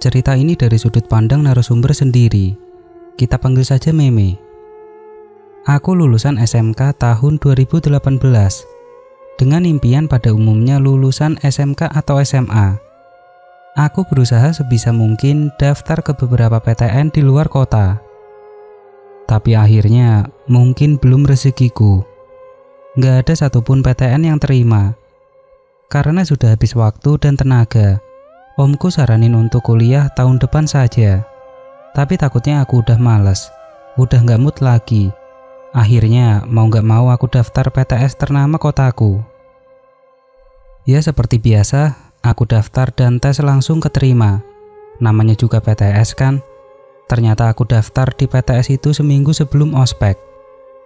Cerita ini dari sudut pandang narasumber sendiri. Kita panggil saja Meme. Aku lulusan SMK tahun 2018 dengan impian pada umumnya lulusan SMK atau SMA. Aku berusaha sebisa mungkin daftar ke beberapa PTN di luar kota. Tapi akhirnya mungkin belum rezekiku. Gak ada satupun PTN yang terima. Karena sudah habis waktu dan tenaga, omku saranin untuk kuliah tahun depan saja. Tapi takutnya aku udah males, udah gak mood lagi. Akhirnya mau gak mau aku daftar PTS ternama kotaku. Ya seperti biasa, aku daftar dan tes langsung keterima. Namanya juga PTS kan. Ternyata aku daftar di PTS itu seminggu sebelum ospek.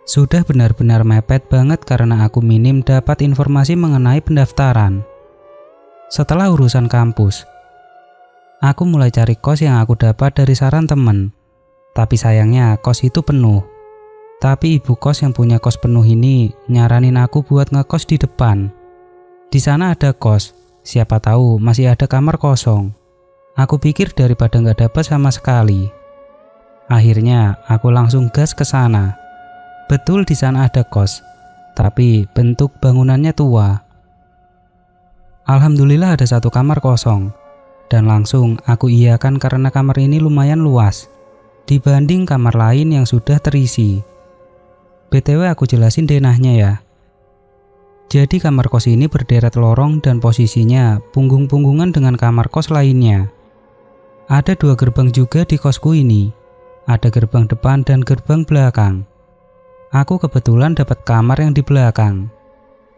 Sudah benar-benar mepet banget karena aku minim dapat informasi mengenai pendaftaran. Setelah urusan kampus, aku mulai cari kos yang aku dapat dari saran temen. Tapi sayangnya kos itu penuh. Tapi ibu kos yang punya kos penuh ini nyaranin aku buat ngekos di depan. Di sana ada kos, siapa tahu masih ada kamar kosong. Aku pikir daripada nggak dapat sama sekali. Akhirnya aku langsung gas ke sana. Betul di sana ada kos, tapi bentuk bangunannya tua. Alhamdulillah ada satu kamar kosong, dan langsung aku iakan karena kamar ini lumayan luas dibanding kamar lain yang sudah terisi. BTW aku jelasin denahnya ya. Jadi kamar kos ini berderet lorong dan posisinya punggung-punggungan dengan kamar kos lainnya. Ada 2 gerbang juga di kosku ini. Ada gerbang depan dan gerbang belakang. Aku kebetulan dapat kamar yang di belakang.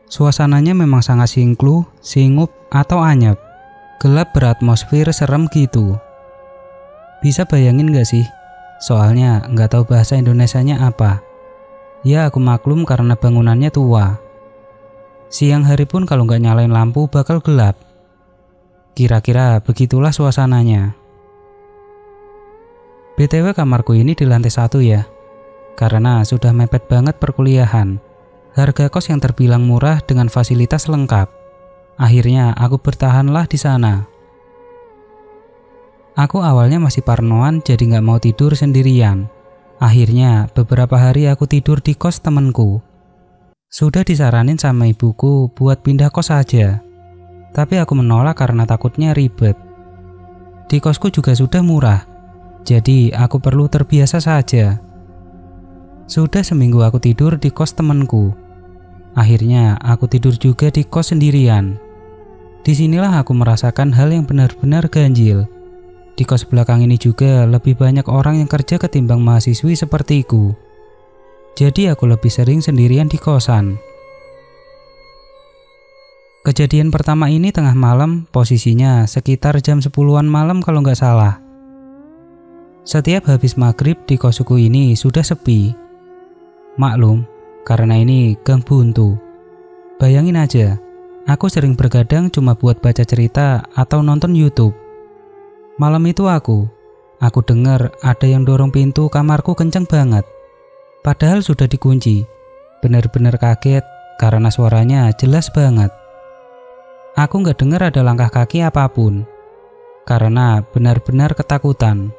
Suasananya memang sangat singklu, singup, atau anyep. Gelap beratmosfer serem gitu. Bisa bayangin gak sih? Soalnya nggak tahu bahasa Indonesianya apa. Ya aku maklum karena bangunannya tua. Siang hari pun kalau nggak nyalain lampu bakal gelap. Kira-kira begitulah suasananya. BTW kamarku ini di lantai 1 ya. Karena sudah mepet banget perkuliahan. Harga kos yang terbilang murah dengan fasilitas lengkap. Akhirnya aku bertahanlah di sana. Aku awalnya masih parnoan jadi nggak mau tidur sendirian. Akhirnya beberapa hari aku tidur di kos temenku. Sudah disaranin sama ibuku buat pindah kos aja. Tapi aku menolak karena takutnya ribet. Di kosku juga sudah murah. Jadi aku perlu terbiasa saja. Sudah seminggu aku tidur di kos temanku. Akhirnya aku tidur juga di kos sendirian. Disinilah aku merasakan hal yang benar-benar ganjil. Di kos belakang ini juga lebih banyak orang yang kerja ketimbang mahasiswi sepertiku. Jadi aku lebih sering sendirian di kosan. Kejadian pertama ini tengah malam, posisinya sekitar jam 10-an malam kalau nggak salah. Setiap habis maghrib di kosku ini sudah sepi. Maklum, karena ini gang buntu. Bayangin aja, aku sering bergadang cuma buat baca cerita atau nonton YouTube. Malam itu aku dengar ada yang dorong pintu kamarku kenceng banget. Padahal sudah dikunci. Benar-benar kaget karena suaranya jelas banget. Aku nggak dengar ada langkah kaki apapun. Karena benar-benar ketakutan.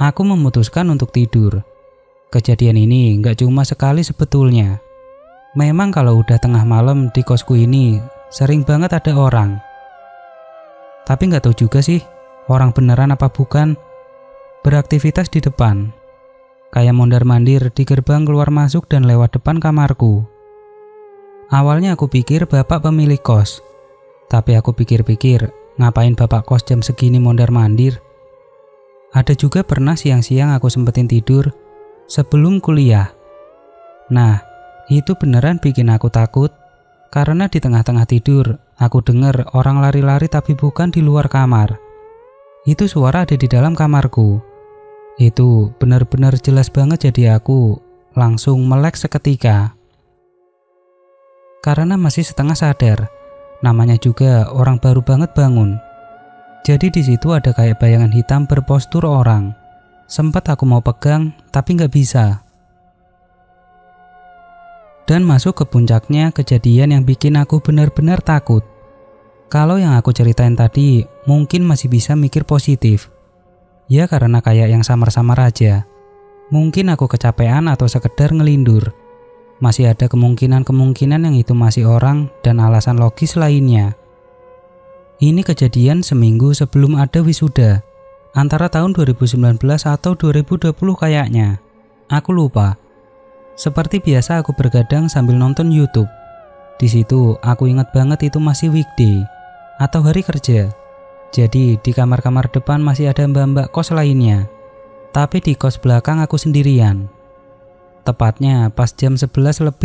Aku memutuskan untuk tidur. Kejadian ini nggak cuma sekali sebetulnya. Memang kalau udah tengah malam di kosku ini sering banget ada orang. Tapi nggak tahu juga sih orang beneran apa bukan. Beraktivitas di depan. Kayak mondar-mandir di gerbang keluar masuk dan lewat depan kamarku. Awalnya aku pikir bapak pemilik kos. Tapi aku pikir-pikir ngapain bapak kos jam segini mondar-mandir. Ada juga pernah siang-siang aku sempetin tidur sebelum kuliah. Nah, itu beneran bikin aku takut karena di tengah-tengah tidur aku dengar orang lari-lari tapi bukan di luar kamar. Itu suara ada di dalam kamarku. Itu benar-benar jelas banget jadi aku langsung melek seketika. Karena masih setengah sadar, namanya juga orang baru banget bangun. Jadi di situ ada kayak bayangan hitam berpostur orang. Sempat aku mau pegang, tapi nggak bisa. Dan masuk ke puncaknya kejadian yang bikin aku benar-benar takut. Kalau yang aku ceritain tadi mungkin masih bisa mikir positif. Ya karena kayak yang samar-samar aja. Mungkin aku kecapean atau sekedar ngelindur. Masih ada kemungkinan-kemungkinan yang itu masih orang dan alasan logis lainnya. Ini kejadian seminggu sebelum ada wisuda. Antara tahun 2019 atau 2020 kayaknya. Aku lupa. Seperti biasa aku bergadang sambil nonton YouTube. Di situ aku ingat banget itu masih weekday atau hari kerja. Jadi di kamar-kamar depan masih ada mbak-mbak kos lainnya. Tapi di kos belakang aku sendirian. Tepatnya pas jam 11:20.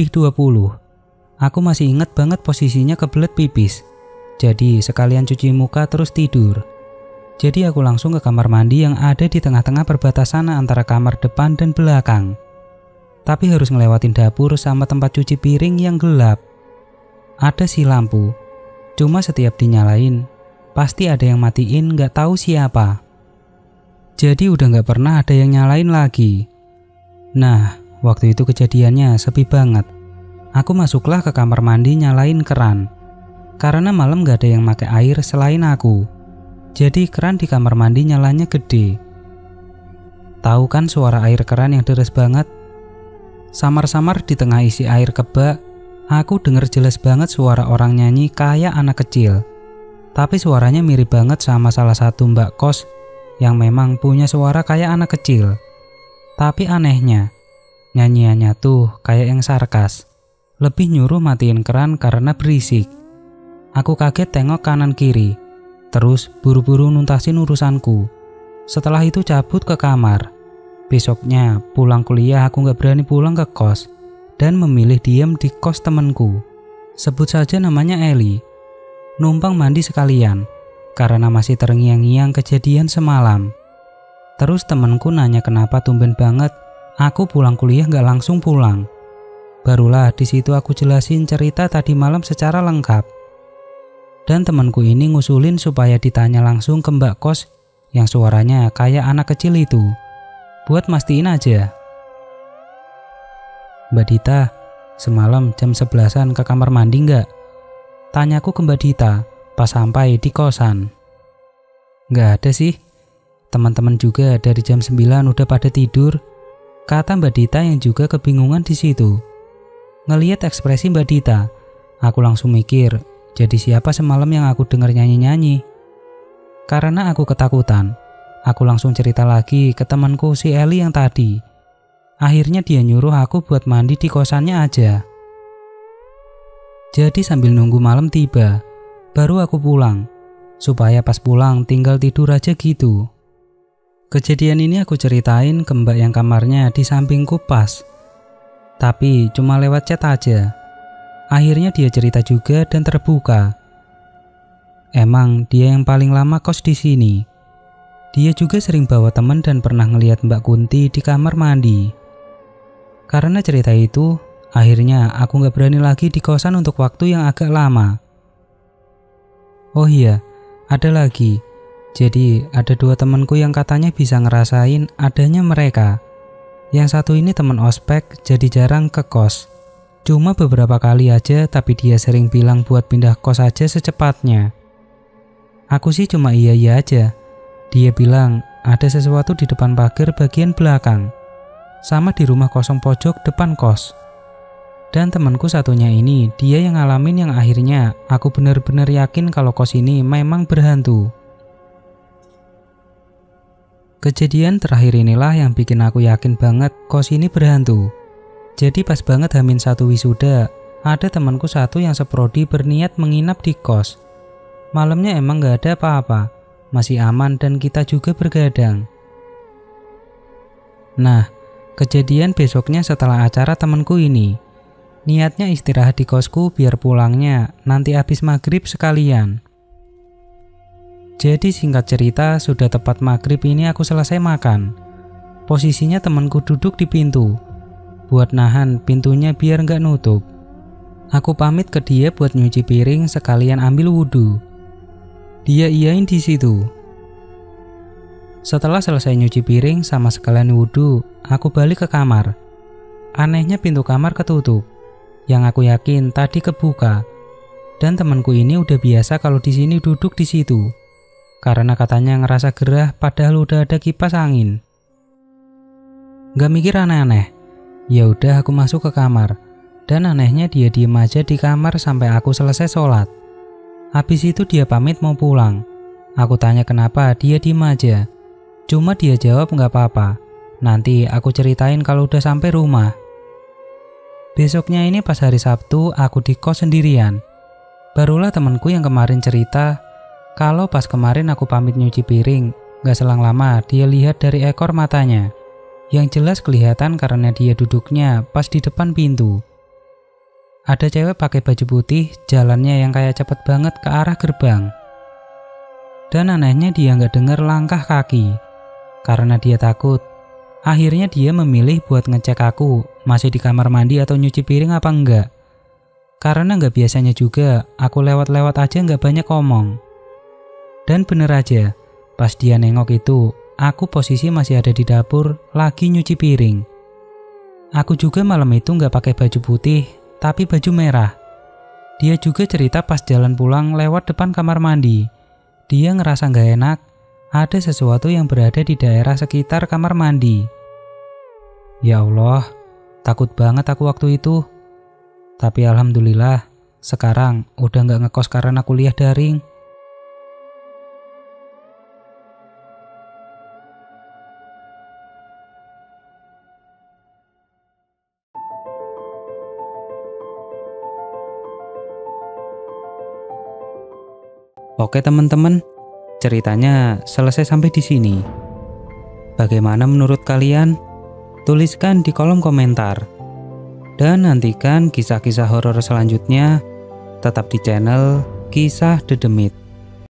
Aku masih ingat banget posisinya kebelet pipis. Jadi sekalian cuci muka terus tidur. Jadi aku langsung ke kamar mandi yang ada di tengah-tengah perbatasan antara kamar depan dan belakang. Tapi harus ngelewatin dapur sama tempat cuci piring yang gelap. Ada si lampu. Cuma setiap dinyalain, pasti ada yang matiin gak tahu siapa. Jadi udah gak pernah ada yang nyalain lagi. Nah, waktu itu kejadiannya sepi banget. Aku masuklah ke kamar mandi nyalain keran. Karena malam gak ada yang pakai air selain aku. Jadi keran di kamar mandi nyalanya gede. Tahu kan suara air keran yang deres banget? Samar-samar di tengah isi air kebak, aku dengar jelas banget suara orang nyanyi kayak anak kecil. Tapi suaranya mirip banget sama salah satu mbak kos yang memang punya suara kayak anak kecil. Tapi anehnya, nyanyiannya tuh kayak yang sarkas. Lebih nyuruh matiin keran karena berisik. Aku kaget tengok kanan kiri. Terus buru-buru nuntasin urusanku. Setelah itu cabut ke kamar. Besoknya pulang kuliah aku gak berani pulang ke kos dan memilih diam di kos temenku. Sebut saja namanya Eli. Numpang mandi sekalian karena masih terngiang-ngiang kejadian semalam. Terus temenku nanya kenapa tumben banget aku pulang kuliah gak langsung pulang. Barulah di situ aku jelasin cerita tadi malam secara lengkap. Dan temanku ini ngusulin supaya ditanya langsung ke mbak kos yang suaranya kayak anak kecil itu. Buat mastiin aja. Mbak Dita, semalam jam 11-an ke kamar mandi nggak? Tanyaku ke Mbak Dita pas sampai di kosan. Nggak ada sih. Teman-teman juga dari jam 9 udah pada tidur. Kata Mbak Dita yang juga kebingungan di situ. Ngelihat ekspresi Mbak Dita, aku langsung mikir, jadi siapa semalam yang aku dengar nyanyi-nyanyi? Karena aku ketakutan, aku langsung cerita lagi ke temanku si Eli yang tadi. Akhirnya dia nyuruh aku buat mandi di kosannya aja. Jadi sambil nunggu malam tiba, baru aku pulang. Supaya pas pulang tinggal tidur aja gitu. Kejadian ini aku ceritain ke mbak yang kamarnya di sampingku pas. Tapi cuma lewat chat aja. Akhirnya dia cerita juga dan terbuka. Emang dia yang paling lama kos di sini. Dia juga sering bawa teman dan pernah ngelihat Mbak Kunti di kamar mandi. Karena cerita itu, akhirnya aku gak berani lagi di kosan untuk waktu yang agak lama. Oh iya, ada lagi. Jadi ada dua temanku yang katanya bisa ngerasain adanya mereka. Yang satu ini teman ospek, jadi jarang ke kos. Cuma beberapa kali aja, tapi dia sering bilang buat pindah kos aja secepatnya. Aku sih cuma iya-iya aja. Dia bilang ada sesuatu di depan pagar bagian belakang, sama di rumah kosong pojok depan kos. Dan temanku satunya ini, dia yang ngalamin yang akhirnya aku benar-benar yakin kalau kos ini memang berhantu. Kejadian terakhir inilah yang bikin aku yakin banget kos ini berhantu. Jadi pas banget H-1 wisuda, ada temanku satu yang seprodi berniat menginap di kos. Malamnya emang gak ada apa-apa, masih aman dan kita juga bergadang. Nah, kejadian besoknya setelah acara temanku ini. Niatnya istirahat di kosku biar pulangnya nanti habis maghrib sekalian. Jadi singkat cerita, sudah tepat maghrib ini aku selesai makan. Posisinya temanku duduk di pintu. Buat nahan pintunya biar nggak nutup. Aku pamit ke dia buat nyuci piring sekalian ambil wudhu. Dia iyain di situ. Setelah selesai nyuci piring sama sekalian wudhu, aku balik ke kamar. Anehnya pintu kamar ketutup. Yang aku yakin tadi kebuka. Dan temanku ini udah biasa kalau di sini duduk di situ. karena katanya ngerasa gerah padahal udah ada kipas angin. Gak mikir aneh-aneh. Ya udah aku masuk ke kamar. Dan anehnya dia diem aja di kamar sampai aku selesai sholat. Habis itu dia pamit mau pulang. Aku tanya kenapa, dia diem aja. Cuma dia jawab gak apa-apa. Nanti aku ceritain kalau udah sampai rumah. Besoknya ini pas hari Sabtu aku di kos sendirian. Barulah temanku yang kemarin cerita kalau pas kemarin aku pamit nyuci piring, gak selang lama dia lihat dari ekor matanya. Yang jelas kelihatan karena dia duduknya pas di depan pintu. Ada cewek pakai baju putih, jalannya yang kayak cepet banget ke arah gerbang. Dan anehnya dia gak dengar langkah kaki. Karena dia takut, akhirnya dia memilih buat ngecek aku masih di kamar mandi atau nyuci piring apa enggak. Karena gak biasanya juga, aku lewat-lewat aja gak banyak ngomong. Dan bener aja, pas dia nengok itu, aku posisi masih ada di dapur, lagi nyuci piring. Aku juga malam itu gak pakai baju putih, tapi baju merah. Dia juga cerita pas jalan pulang lewat depan kamar mandi. Dia ngerasa gak enak, ada sesuatu yang berada di daerah sekitar kamar mandi. Ya Allah, takut banget aku waktu itu. Tapi alhamdulillah, sekarang udah gak ngekos karena kuliah daring. Oke teman-teman, ceritanya selesai sampai di sini. Bagaimana menurut kalian? Tuliskan di kolom komentar. Dan nantikan kisah-kisah horor selanjutnya tetap di channel Kisah The Demit.